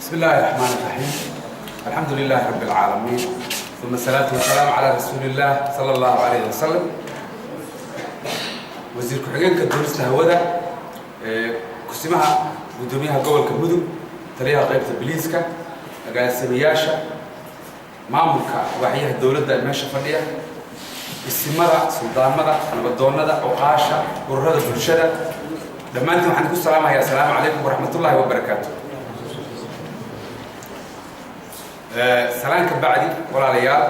بسم الله الرحمن الرحيم. الحمد لله رب العالمين، ثم الصلاة والسلام على رسول الله صلى الله عليه وسلم. وزير كحجين كدرس هودا كسمها قدوميها قبل كمدو تليها قيبة البليسكا قال سمياشة معمولك وحيها الدولة دا ماشى فنية السمرة سلطان مدة نبضون دا عقاشة ورد الشدة لما أنتم حنقول السلام عليكم السلام عليكم ورحمة الله وبركاته. سلام كبعدي ولا ليال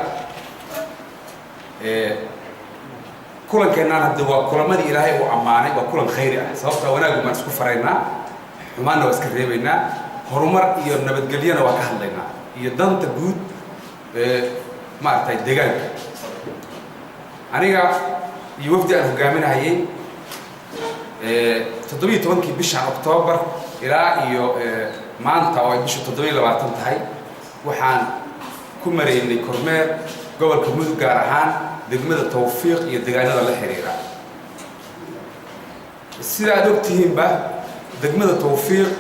كلن كنا ندوا كل ما دي إلهي وعماني وكلن خير سواء وناقو ما نسكو فرينا وما نوسك ريبنا هرمر ينبت قلينا وكهلنا يدان تجود ما أرتاي دجاج أنا يوفد الحكامين هاي تدوي تونكي بشهر أكتوبر إلى ما أنت أو بشهر تدوي لبعضهم هاي waxaan ku mareynay kormeer gobolka mudug gaar ahaan degmada tawfiiq iyo deegaanada la xiriira sida aad ogtihiinba degmada tawfiiq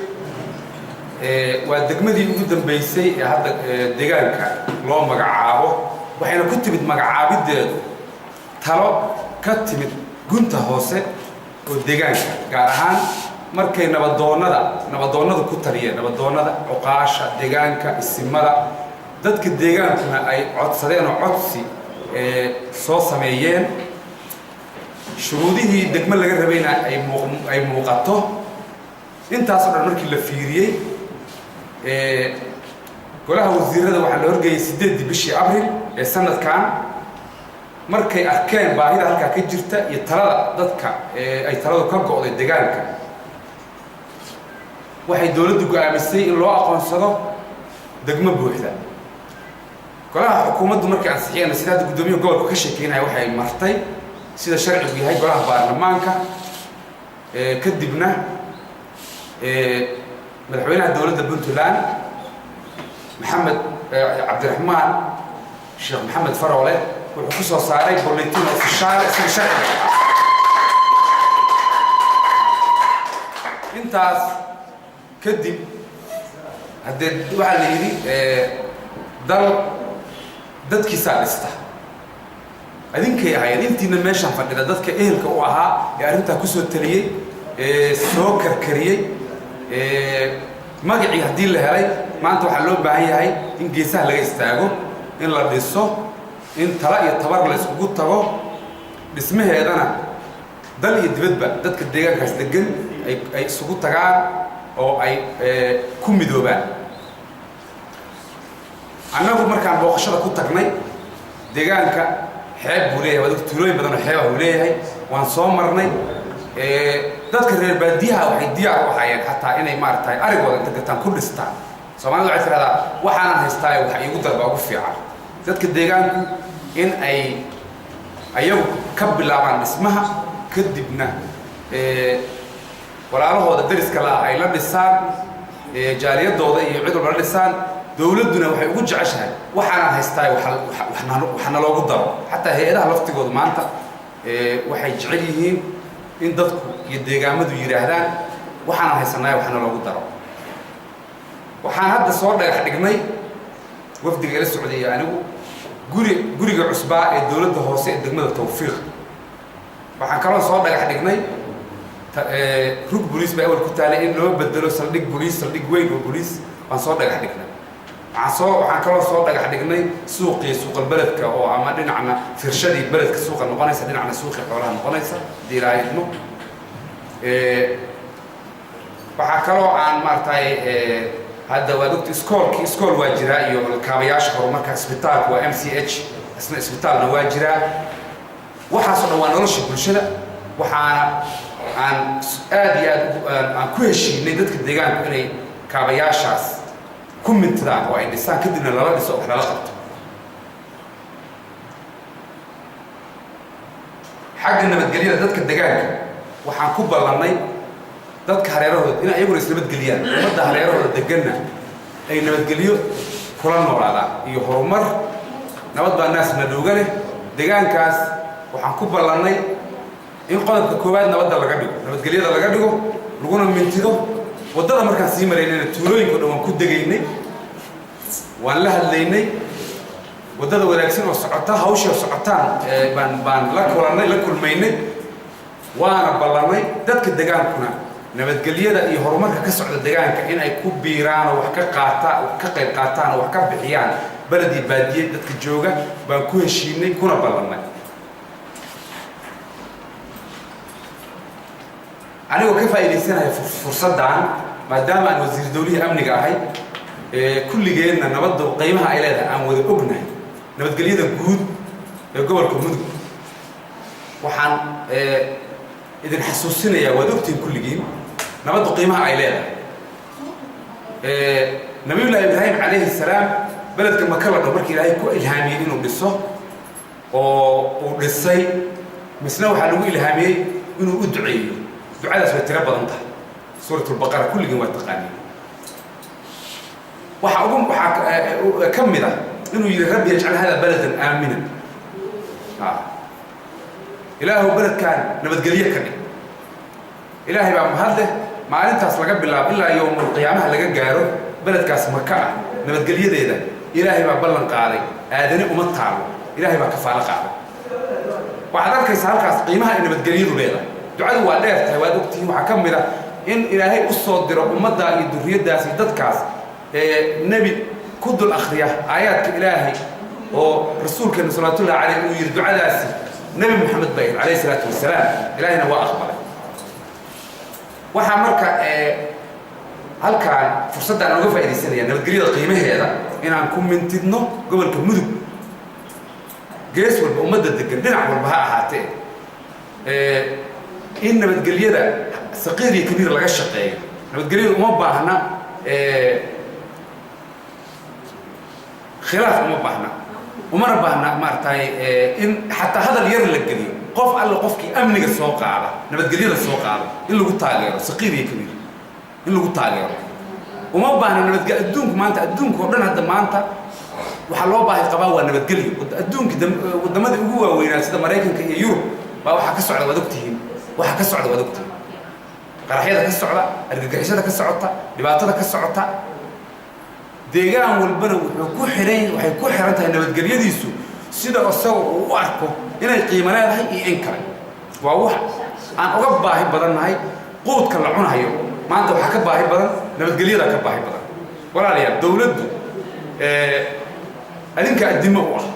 waa degmadii ugu dambeysay ee hadda deegaanka loo magacaabo waxayna ku timid magacaabideedu talo ka timid gunta hoose oo deegaanka gaar ahaan markay nabadoonnada ku taliyeen nabadoonnada cuqaasha deegaanka isimada dadka deegaankuna ay codsadeen oo codsi soo sameeyeen shuruudihii degmo laga rabayna ay muuqato intaas oo dhan markii la fiiriyey golaha wasiirada waxaa la horgeeyey 8 bishii abriil ee sanadkan markay arkeen baahida halkaa ka jirta iyo talada dadka ay taladu ka go'day deegaanka waxay dawladdu go'aamisay in loo aqoonsado degmo buuxda golaha xukuumaddu markii ansixiyeen sida gudoomiyaha gobolka ka sheekeynaya waxay martay sida sharcigu yahay golaha baarlamaanka kadibna madaxweynaha dawladda Puntland maxamed cabdiraxmaan sheekh maxamed faroole wuxuu ku soo saaray bulletin official sida sharciga intaas kadib haddee waxaa la yidhi dal dadkiisaa dhista idinkay ahayd intiina meeshaan fadhida dadka ehelka u ahaa ee arrintaa ku soo taliyey soo karkariyey magacii haddii la helay maanta waxaa loo baahan yahay in geesaha laga istaago in la dhiso in tala iyo tabar la iskugu tago dhismaheedana dal iyo dibadba dadka deegaankaas degan ay isugu tagaan oo ay ku midoobaan annagu markaan booqashada ku tagnay deegaanka xeeb buu leeyahay wadada tuulooyin badan oo xeeb ah uu leeyahay waan soo marnay dadka reer baadiyaha waxay diyaar u ahaayeen xataa inay maaragtay arigooda inta gataan ku dhistaan Soomaalidu waxay tiraahdaa waxaan haystaa waxa igu dalba ugu fiican dadka deegaanku in ay ayagu ka bilaabaan dhismaha kadibna walaalahooda dariska la ay la dhisaan jaaliyadooda iyo cid walba la dhisaan dawladduna waxay ugu jeceshahay waxaan haystaa waxna loogu daro xataa hay'adaha laftigooda maanta waxay jecel yihiin in dadku iyo deegaamadu yiraahdaan waxaan haysanaa waxna loogu daro waxaan hadda soo dhagax dhignay wafdiga ila socday anigu guriga cusbaa ee dawladda hoose ee degmada tawfiiq waxaan kaloo soo dhagax dhignay rug boliis baa awal ku taalay in loo bedelo saldhig boliis saldhig weyn oo boliis waan soo dhagax dhignay waxaan kaloo soo dhagax dhignay suuqii suuqal beledka oo ama dhinacna firshadii beledka suuqa noqonaysa dhinacna suuqii xoolaha noqonaysa hadii ilaahay idmo waxaa kaloo aan maaragtay hadda waa ogta iskool waa jiraa iyo kaabayaasha horumarka isbitaalka waa MCH isna isbitaalna waa jiraa waxaasoo dhan waa nolosha bulshada waxaana aan aad iyo aad aan ku heshiinay dadka deegaanka inay kaabayaashaas ku mintidaan oo ay dhisaan kadibna lala dhiso wax lala qabto xagga nabadgelyada dadka deegaanka waxaan ku ballannay dadka hareerahooda in ayaguna is nabadgeliyaan ummadda hareerahooda deganna ay nabadgelyo kula noolaadaan iyo horumar nabad baa naasna dhooga leh deegaankaas waxaan ku ballannay in qodobka koowaad nabadda laga dhigo nabadgelyada laga dhigo laguna mintido wadada markaan sii maraynayna tuulooyinka dhan waan ku degaynay waan la hadlaynay wadada wanaagsan oo socota hawsha socotaan baan la kulmaynay waana ballanay dadka degaankuna nabadgelyada iyo horumarka ka socda deegaanka in ay ku biiraan oo wax ka qayb qaataan oo wax ka bixiyaan baladii baadiye dadka jooga baan ku heshiinay kuna ballanay anigoo ka faa'iideysanahay fursaddan maadaama aan wasiir dawlihi amniga ahay kulligeedna nabadda qiimaha ay leedahay aan wada ognahay nabadgelyada guud ee gobolka mudug waxaan idin xasuusinayaa waad ogtihiin kulligiin nabadda qiimaha ay leedahay nabiyullaahi ibraahim calayhi salaam beledka maka la dhaho markii ilaahay ku ilhaamiyey inuu dhiso oo uu dhisay misna waxaa lagu ilhaamiyey inuu u duceeyo ducadaas way tiro badan tahay suuratulbaqara kulligiin waa taqaaniin waxaa ka mid ah inuu yidhi rabbi yajcal hada baladan aaminan ilaahu beledkaan nabadgelyo ka dhig ilaahay baa mahad leh maalintaas laga bilaabo ilaa yowmul qiyaamaha laga gaaro beledkaas maka ah nabadgelyadeeda ilaahay baa ballan qaaday aadani uma taalo ilaahay baa kafaalo qaaday waxaad arkaysaa halkaas qiimaha ay nabadgelyadu leedahay ducadu waa dheer tahay waad ogtihiin waxaa ka mid ah in ilaahay u soo diro ummaddaa iyo durriyaddaas iyo dadkaas nebi ku dul akhriya aayaadka ilaahay oo rasuulkeena salawaatullahi calayh uu yidhi ducadaasi nebi moxamed baa yidhi calayhi salaatu wasalaam ilaahayna waa aqbalay waxaa marka halkaan fursaddan uga faa'iidaysanaya nabadgelyada qiimaheeda inaan ku mintidno gobolka mudug gees walba ummadda degan dhinac walba ha ahaatee in nabadgelyada saqiir iyo kabiir laga shaqeeyo nabadgelyada uma baahna khilaaf uma baahna umana baahna maaragtay in xataa hadal yar la geliyo qof alla qofkii amniga soo qaada nabadgelyada soo qaada in lagu taageero saqiir iyo kabiir in lagu taageero uma baahna nabadgelyo adduunku maanta adduunka oo dhan hadda maanta waxaa loo baahay qabaa waa nabadgelyo adduunka waddamadii ugu waaweynaa sida maraykanka iyo yurub baa waxaa ka socda waad ogtihiin waxaa ka socda waad ogtihiin qaraxyada ka socda argagixisada ka socota dhibaatada ka socota deegaan walbana waxay ku xiran tahay nabadgelyadiisu sida isaga uu u arko inay qiimo leedahay iyo in kale waa wax aan uga baahi badannahay quudka la cunayo maanta waxaa ka baahi badan nabadgelyada ka baahi badan walaalayaal dawladdu adinkaa addimo u ah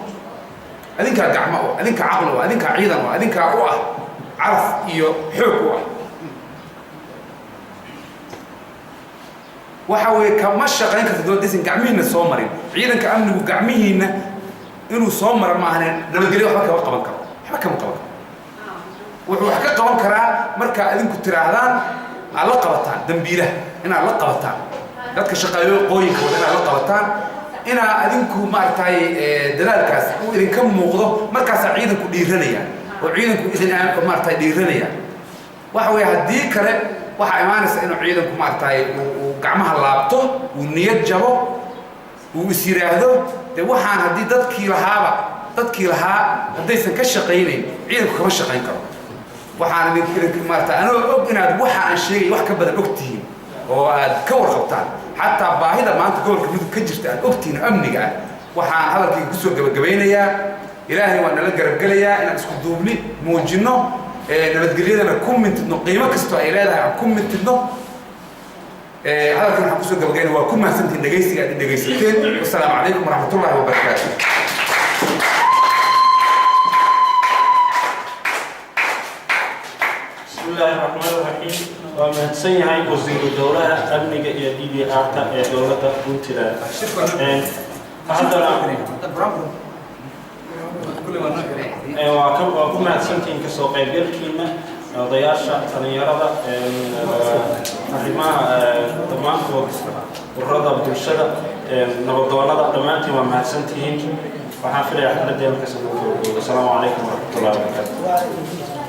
adinkaa gacmo u ah adinkaa caqli u ah adinkaa ciidan u ah adinkaa u ah caraf iyo xoog u ah waxa weeye kama shaqayn karta dowladdiisan gacmihiinna soo marin ciidanka amnigu gacmihiinna inuu soo mara maahan nabadgelyo waxba kama qaban karo waxba kama qaban karo wuxuu wax ka qaban karaa markaa adinku tiraahdaan aad la qabataan dambiilaha inaad la qabataan dadka shaqaalooyinka wada inaad la qabataan inaa adinku maaragtay dadaalkaas uu idinka muuqdo markaasaa ciidanku dhiiranaya oo ciidanku idin maaragtay dhiiranaya waxa weeye haddii kale waxaa imaanaysa inuu ciidanku maaragtay uu gacmaha laabto uu niyad jabo uu is yiraahdo dee waxaan haddii dadkii lahaa haddaysan ka shaqaynayn ciidanku kama shaqayn karo waxaan idin maaragtay anoo og inaad waxa aan sheegay wax ka badan ogtihiin oo aad ka warqabtaan xataa baahida maanta gobolka mudug ka jirta aad ogtihiin amniga ah waxaan hadalkayga kusoo gabagabeynayaa ilaahay waa nala garabgelayaa inaan isku duubni muujinno nabadgelyadana ku mintidno qiimo kastoo ay leedahay aan ku mintidno hadalkan waxaan kusoo gabagaynaya waa ku mahadsantihiin dhegaysiga aad dhegaysateen wasalaamu calaykum waraxmatullaahi wabarakaatu بسم الله الرحمن الرحيم ومهدسن yahay wasiir dowladda amniga iyo DBR-ka ee dowladda Puntland waa ku mahadsantihiin kasoo qaybgalkiina odayaasha dhalinyarada arrimaha dhammaantood ururada bulshada nabadoonada dhammaantiin waa mahadsantihiin waxaan filayaa xafladeena kasoo gabagabowda asalaamu calaykum waraxmatullahi wabarakaatu